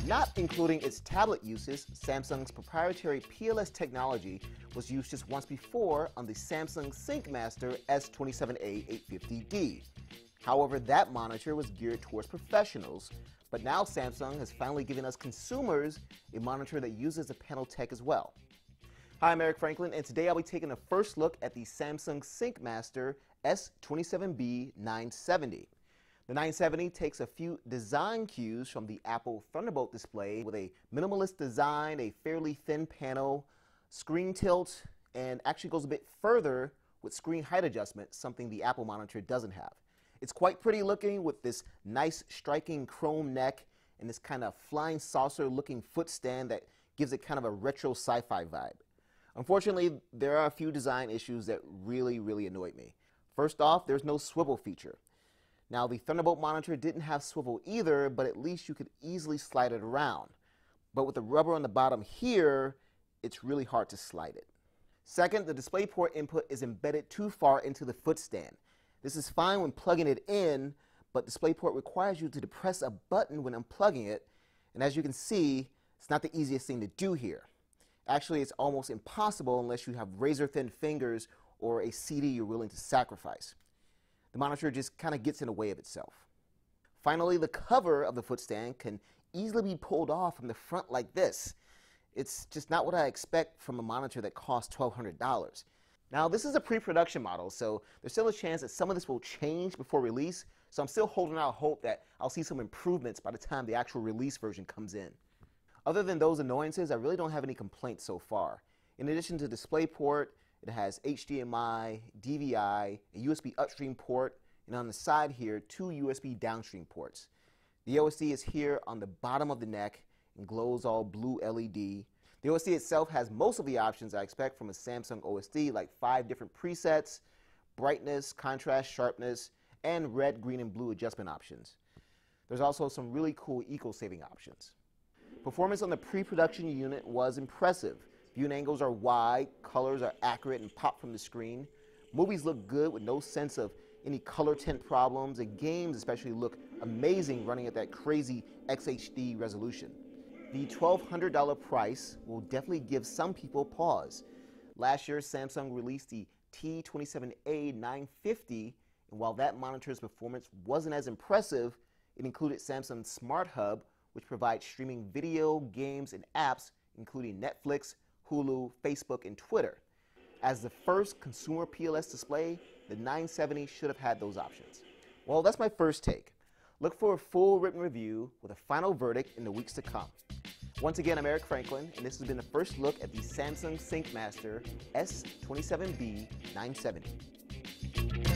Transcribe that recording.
Not including its tablet uses, Samsung's proprietary PLS technology was used just once before on the Samsung SyncMaster S27A850D. However, that monitor was geared towards professionals, but now Samsung has finally given us consumers a monitor that uses the panel tech as well. Hi, I'm Eric Franklin, and today I'll be taking a first look at the Samsung SyncMaster S27B970. The 970 takes a few design cues from the Apple Thunderbolt display with a minimalist design, a fairly thin panel, screen tilt, and actually goes a bit further with screen height adjustment, something the Apple monitor doesn't have. It's quite pretty looking with this nice striking chrome neck and this kind of flying saucer looking footstand that gives it kind of a retro sci-fi vibe. Unfortunately, there are a few design issues that really annoyed me. First off, there's no swivel feature. Now, the Thunderbolt monitor didn't have swivel either, but at least you could easily slide it around. But with the rubber on the bottom here, it's really hard to slide it. Second, the DisplayPort input is embedded too far into the footstand. This is fine when plugging it in, but DisplayPort requires you to depress a button when unplugging it, and as you can see, it's not the easiest thing to do here. Actually, it's almost impossible unless you have razor-thin fingers or a CD you're willing to sacrifice. The monitor just kind of gets in the way of itself. Finally, the cover of the footstand can easily be pulled off from the front like this. It's just not what I expect from a monitor that costs $1,200. Now, this is a pre-production model, so there's still a chance that some of this will change before release, so I'm still holding out hope that I'll see some improvements by the time the actual release version comes in. Other than those annoyances, I really don't have any complaints so far. In addition to DisplayPort, it has HDMI, DVI, a USB upstream port, and on the side here, 2 USB downstream ports. The OSD is here on the bottom of the neck and glows all blue LED. The OSD itself has most of the options I expect from a Samsung OSD, like 5 different presets, brightness, contrast, sharpness, and red, green, and blue adjustment options. There's also some really cool eco-saving options. Performance on the pre-production unit was impressive. Viewing angles are wide, colors are accurate and pop from the screen. Movies look good with no sense of any color tint problems, and games especially look amazing running at that crazy XHD resolution. The $1,200 price will definitely give some people pause. Last year, Samsung released the T27A950, and while that monitor's performance wasn't as impressive, it included Samsung's Smart Hub, which provides streaming video, games, and apps, including Netflix, Hulu, Facebook, and Twitter. As the first consumer PLS display, the 970 should have had those options. Well, that's my first take. Look for a full written review with a final verdict in the weeks to come. Once again, I'm Eric Franklin, and this has been the first look at the Samsung SyncMaster S27B970.